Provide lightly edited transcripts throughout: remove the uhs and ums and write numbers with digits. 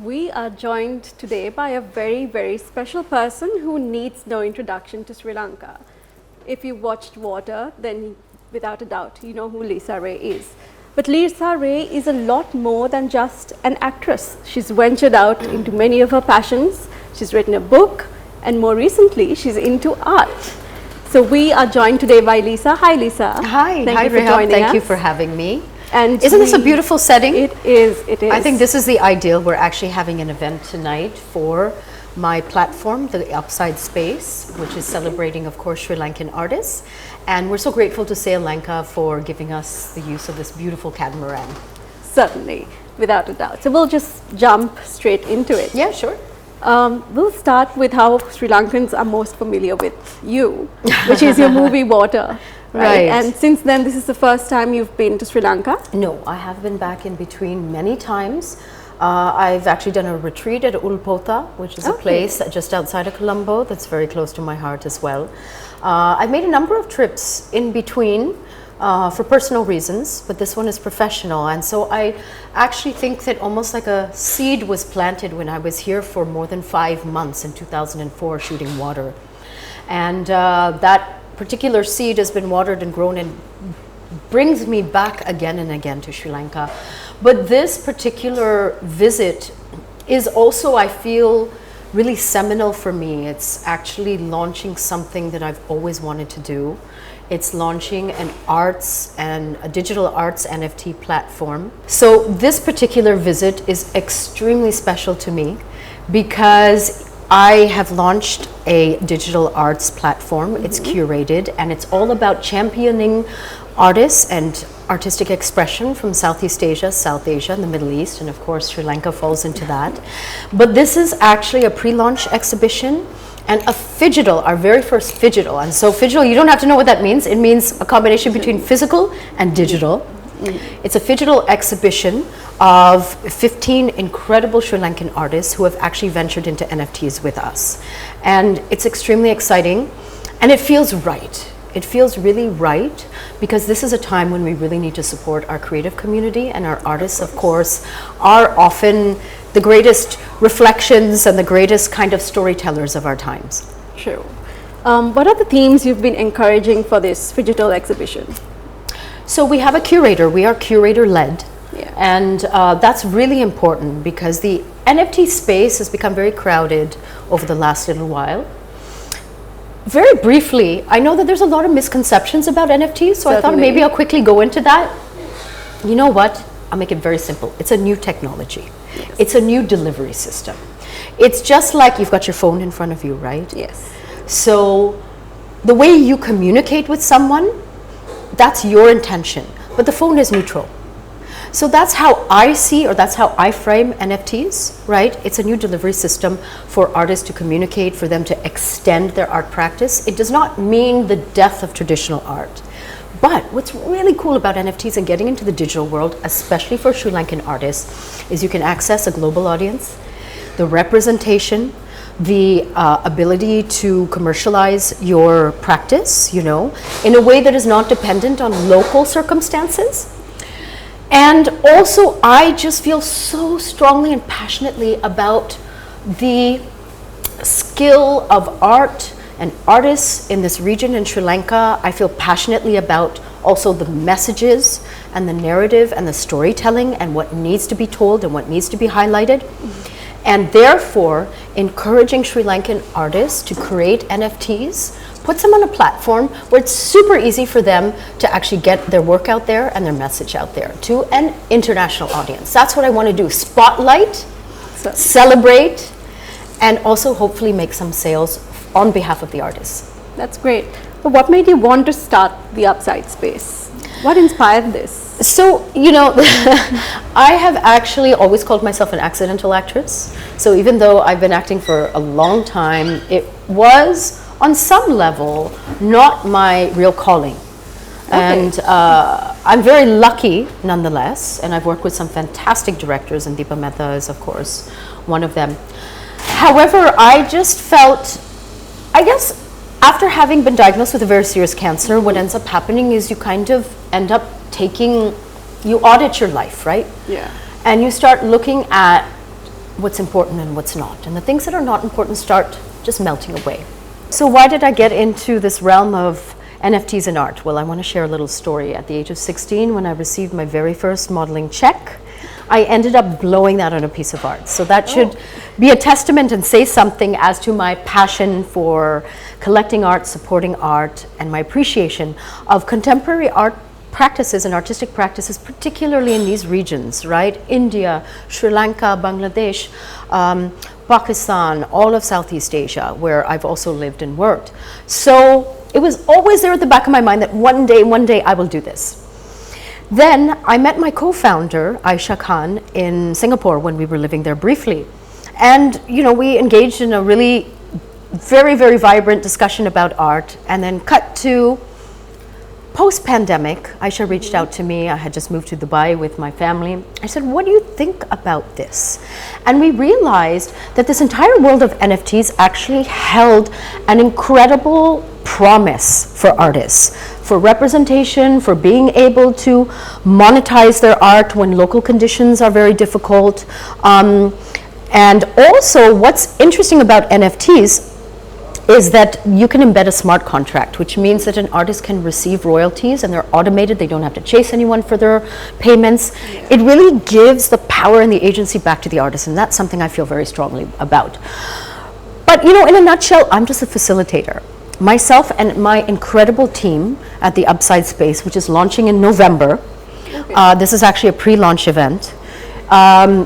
We are joined today by a very, very special person who needs no introduction to Sri Lanka. If you watched Water, then without a doubt, you know who Lisa Ray is. But Lisa Ray is a lot more than just an actress. She's ventured out into many of her passions. She's written a book, and more recently, she's into art. So we are joined today by Lisa. Hi, Lisa. Hi, Thank you for Rihaab. joining us. Thank you for having me. And isn't this a beautiful setting? It is, it is. I think this is the ideal. We're actually having an event tonight for my platform, the Upside Space, which is celebrating, of course, Sri Lankan artists. And we're so grateful to Sri Lanka for giving us the use of this beautiful catamaran. Certainly, without a doubt. So we'll just jump straight into it. Yeah, sure. We'll start with how Sri Lankans are most familiar with you, which is your movie Water. Right. And since then, this is the first time you've been to Sri Lanka? No, I have been back in between many times. I've actually done a retreat at Ulpota, which is a place just outside of Colombo that's very close to my heart as well. I've made a number of trips in between for personal reasons, but this one is professional. And so I actually think that almost like a seed was planted when I was here for more than 5 months in 2004 shooting Water. And that particular seed has been watered and grown and brings me back again and again to Sri Lanka. But this particular visit is also, I feel, really seminal for me. It's actually launching something that I've always wanted to do. It's launching an arts and a digital arts NFT platform. So this particular visit is extremely special to me because I have launched a digital arts platform. It's curated and it's all about championing artists and artistic expression from Southeast Asia, South Asia, and the Middle East, and of course Sri Lanka falls into that. But this is actually a pre-launch exhibition and a phygital, our very first phygital. And so phygital, you don't have to know what that means. It means a combination between physical and digital. It's a phygital exhibition of 15 incredible Sri Lankan artists who have actually ventured into NFTs with us. And it's extremely exciting and it feels right. It feels really right because this is a time when we really need to support our creative community, and our artists, of course, are often the greatest reflections and the greatest kind of storytellers of our times. True. What are the themes you've been encouraging for this digital exhibition? So we have a curator. We are curator-led. Yeah. And that's really important because the NFT space has become very crowded over the last little while. Very briefly, I know that there's a lot of misconceptions about NFTs, so I thought maybe I'll quickly go into that. You know what? I'll make it very simple. It's a new technology. Yes. It's a new delivery system. It's just like you've got your phone in front of you, right? Yes. So the way you communicate with someone, that's your intention, but the phone is neutral. So that's how I see, or that's how I frame NFTs, right? It's a new delivery system for artists to communicate, for them to extend their art practice. It does not mean the death of traditional art. But what's really cool about NFTs and getting into the digital world, especially for Sri Lankan artists, is you can access a global audience, the representation, the ability to commercialize your practice, in a way that is not dependent on local circumstances. And also, I just feel so strongly and passionately about the skill of art and artists in this region in Sri Lanka. I feel passionately about also the messages and the narrative and the storytelling and what needs to be told and what needs to be highlighted. And therefore, encouraging Sri Lankan artists to create NFTs puts them on a platform where it's super easy for them to actually get their work out there and their message out there to an international audience. That's what I want to do. Spotlight, celebrate, and also hopefully make some sales on behalf of the artists. That's great. But what made you want to start the Upside Space? What inspired this? So, I have actually always called myself an accidental actress. So even though I've been acting for a long time, it was on some level not my real calling. And I'm very lucky nonetheless, and I've worked with some fantastic directors, and Deepa Mehta is of course one of them. However, I just felt, I guess after having been diagnosed with a very serious cancer, what ends up happening is you kind of end up you audit your life, right? Yeah. And you start looking at what's important and what's not. And the things that are not important start just melting away. So why did I get into this realm of NFTs and art? Well, I want to share a little story. At the age of 16, when I received my very first modeling check, I ended up blowing that on a piece of art. So that should be a testament and say something as to my passion for collecting art, supporting art, and my appreciation of contemporary art practices and artistic practices, particularly in these regions, right? India, Sri Lanka, Bangladesh, Pakistan, all of Southeast Asia, where I've also lived and worked. So it was always there at the back of my mind that one day I will do this. Then I met my co-founder, Aisha Khan, in Singapore when we were living there briefly. And, we engaged in a really very, very vibrant discussion about art, and then cut to post-pandemic. Aisha reached out to me. I had just moved to Dubai with my family. I said, what do you think about this? And we realized that this entire world of NFTs actually held an incredible promise for artists, for representation, for being able to monetize their art when local conditions are very difficult. And also, what's interesting about NFTs is that you can embed a smart contract, which means that an artist can receive royalties and they're automated. They don't have to chase anyone for their payments. It really gives the power and the agency back to the artist, and that's something I feel very strongly about. But in a nutshell, I'm just a facilitator. Myself and my incredible team at the Upside Space, which is launching in November. This is actually a pre-launch event.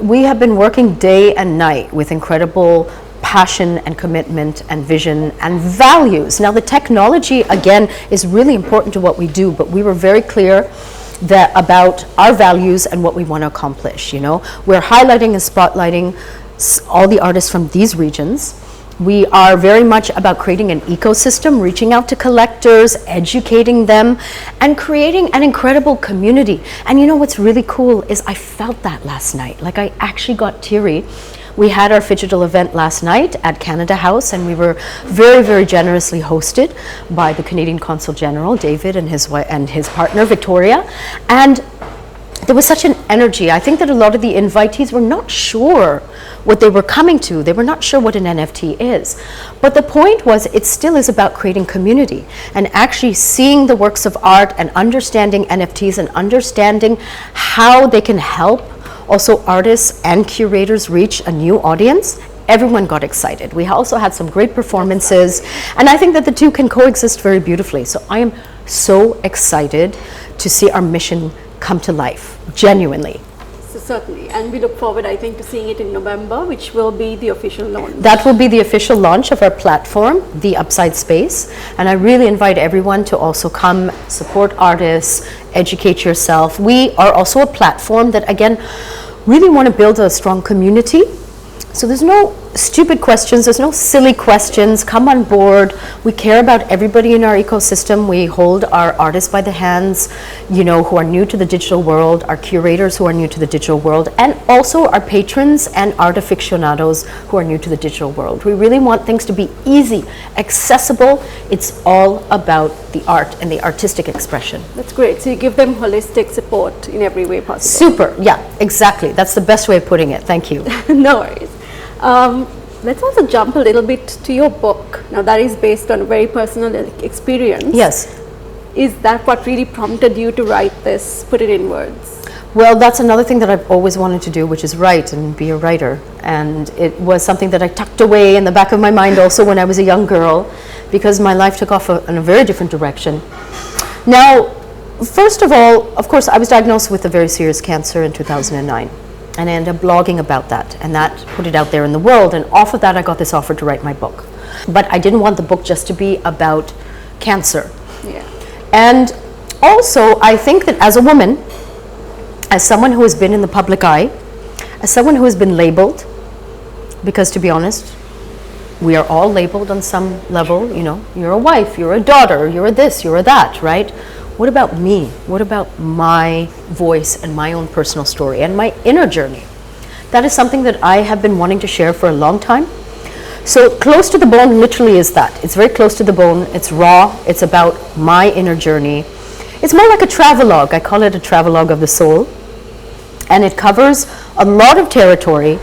We have been working day and night with incredible passion and commitment and vision and values. Now, the technology, again, is really important to what we do, but we were very clear that about our values and what we want to accomplish. We're highlighting and spotlighting all the artists from these regions. We are very much about creating an ecosystem, reaching out to collectors, educating them, and creating an incredible community. And what's really cool is I felt that last night. Like, I actually got teary. We had our Phygital event last night at Canada House, and we were very, very generously hosted by the Canadian Consul General, David, and his wife and his partner, Victoria. And there was such an energy. I think that a lot of the invitees were not sure what they were coming to. They were not sure what an NFT is. But the point was, it still is about creating community and actually seeing the works of art and understanding NFTs and understanding how they can help also artists and curators reach a new audience. Everyone got excited. We also had some great performances, and I think that the two can coexist very beautifully. So I am so excited to see our mission come to life, genuinely. So certainly, and we look forward, I think, to seeing it in November, which will be the official launch. That will be the official launch of our platform, the Upside Space, and I really invite everyone to also come support artists, educate yourself. We are also a platform that, again, really want to build a strong community. So there's no stupid questions, there's no silly questions. Come on board. We care about everybody in our ecosystem. We hold our artists by the hands, who are new to the digital world, our curators who are new to the digital world, and also our patrons and art aficionados who are new to the digital world. We really want things to be easy, accessible. It's all about the art and the artistic expression. That's great. So you give them holistic support in every way possible. Super. Yeah, exactly. That's the best way of putting it. Thank you. No worries. Let's also jump a little bit to your book. Now, that is based on a very personal experience. Yes. Is that what really prompted you to write this, put it in words? Well, that's another thing that I've always wanted to do, which is write and be a writer. And it was something that I tucked away in the back of my mind also when I was a young girl, because my life took off in a very different direction. Now, first of all, of course, I was diagnosed with a very serious cancer in 2009. And I ended up blogging about that, and that put it out there in the world, and off of that I got this offer to write my book. But I didn't want the book just to be about cancer. Yeah. And also, I think that as a woman, as someone who has been in the public eye, as someone who has been labeled, because to be honest, we are all labeled on some level, you're a wife, you're a daughter, you're a this, you're a that, right? What about me? What about my voice and my own personal story and my inner journey? That is something that I have been wanting to share for a long time. So close to the bone literally is that. It's very close to the bone. It's raw. It's about my inner journey. It's more like a travelogue. I call it a travelogue of the soul. And it covers a lot of territory.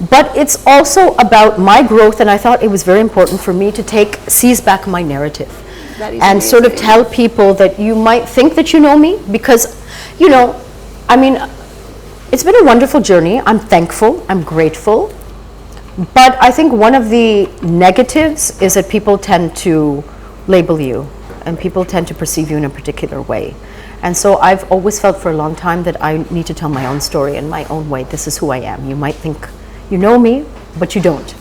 But it's also about my growth, and I thought it was very important for me to seize back my narrative and sort of tell people that you might think that you know me, because, you know, I mean, it's been a wonderful journey. I'm thankful, I'm grateful. But I think one of the negatives is that people tend to label you, and people tend to perceive you in a particular way. And so I've always felt for a long time that I need to tell my own story in my own way. This is who I am. You might think you know me, but you don't.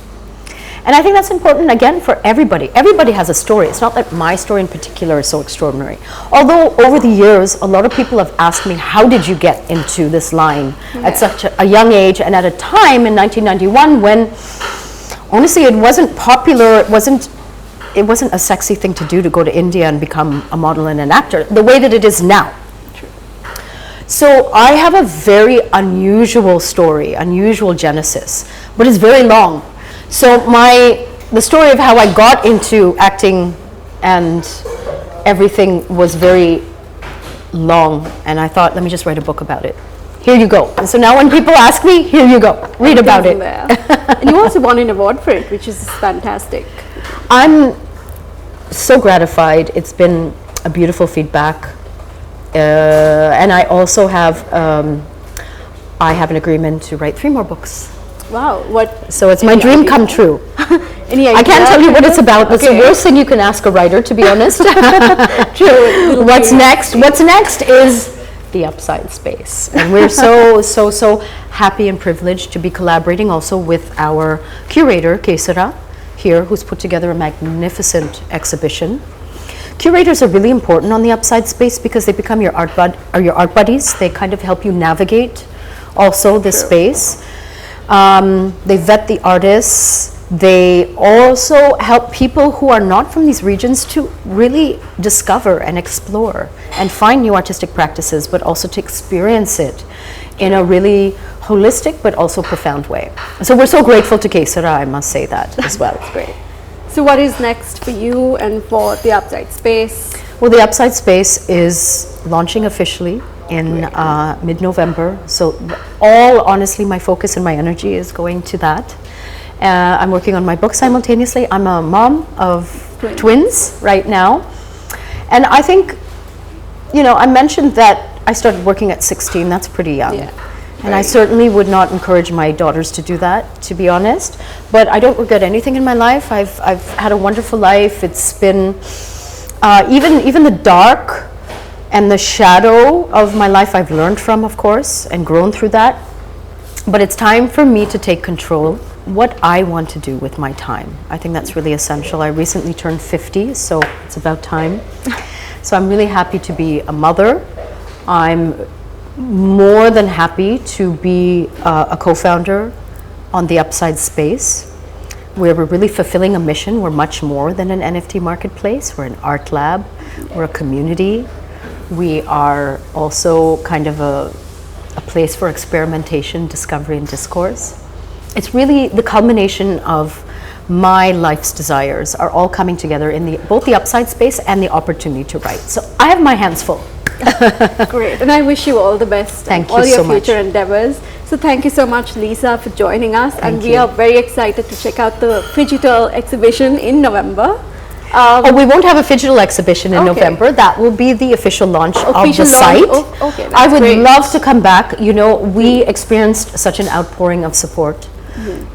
And I think that's important, again, for everybody. Everybody has a story. It's not that my story in particular is so extraordinary. Although over the years, a lot of people have asked me, how did you get into this line at such a young age, and at a time in 1991 when, honestly, it wasn't popular, it wasn't a sexy thing to do to go to India and become a model and an actor, the way that it is now. True. So I have a very unusual story, unusual genesis, but it's very long. So the story of how I got into acting and everything was very long, and I thought, let me just write a book about it. Here you go. And so now when people ask me, here you go, read about it. And you also won an award for it, which is fantastic. I'm so gratified. It's been a beautiful feedback. And I also have an agreement to write 3 more books. Wow, so it's my dream come true. I can't tell you what it's about. That's the worst thing you can ask a writer, to be honest. True. What's next? What's next is the Upside Space. And we're so happy and privileged to be collaborating also with our curator, Kesara, here, who's put together a magnificent exhibition. Curators are really important on the Upside Space because they become your art buddies. They kind of help you navigate also the space. They vet the artists. They also help people who are not from these regions to really discover and explore and find new artistic practices, but also to experience it in a really holistic but also profound way. So we're so grateful to Kesara, I must say that as well. That's great. So what is next for you and for the Upside Space? Well, the Upside Space is launching officially in mid-November. So honestly, my focus and my energy is going to that. I'm working on my book simultaneously. I'm a mom of twins right now. And I think, you know, I mentioned that I started working at 16. That's pretty young. Yeah. And I certainly would not encourage my daughters to do that, to be honest. But I don't regret anything in my life. I've had a wonderful life. It's been, even the dark and the shadow of my life I've learned from, of course, and grown through that. But it's time for me to take control what I want to do with my time. I think that's really essential. I recently turned 50, so it's about time. So I'm really happy to be a mother. I'm more than happy to be a co-founder on the Upside Space, where we're really fulfilling a mission. We're much more than an NFT marketplace. We're an art lab. We're a community. We are also kind of a place for experimentation, discovery, and discourse. It's really the culmination of my life's desires are all coming together in both the Upside Space and the opportunity to write. So I have my hands full. Great, and I wish you all the best. Thank you all your so much. future endeavors. So thank you so much, Lisa, for joining us. Thank we you. are very excited to check out the Digital exhibition in November. We won't have a digital exhibition in November. That will be the official launch of the site. Okay, I would great. love to come back. You know, we experienced such an outpouring of support.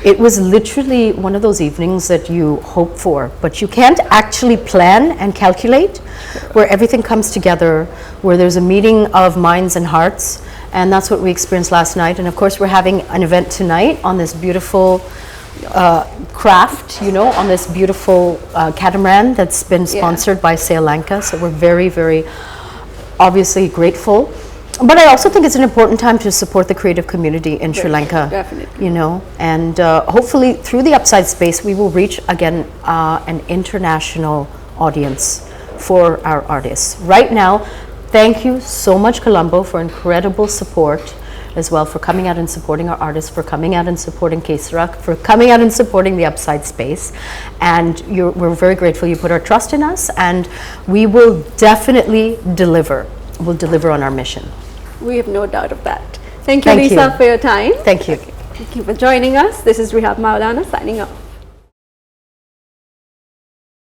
It was literally one of those evenings that you hope for, but you can't actually plan and calculate, where everything comes together, where there's a meeting of minds and hearts, and that's what we experienced last night. And of course, we're having an event tonight on this beautiful craft, you know, on this beautiful catamaran that's been sponsored by Lanka. So we're very, very obviously grateful. But I also think it's an important time to support the creative community in Sri Lanka. Definitely. You know, and hopefully through the Upside Space, we will reach again an international audience for our artists. Right now, thank you so much, Colombo, for incredible support as well, for coming out and supporting our artists, for coming out and supporting Kesara, for coming out and supporting the Upside Space. And we're very grateful you put our trust in us, and we will definitely deliver. We'll deliver on our mission. We have no doubt of that. Thank you, Lisa, for your time. Thank you. Okay. Thank you for joining us. This is Rihaab Mowlana signing off.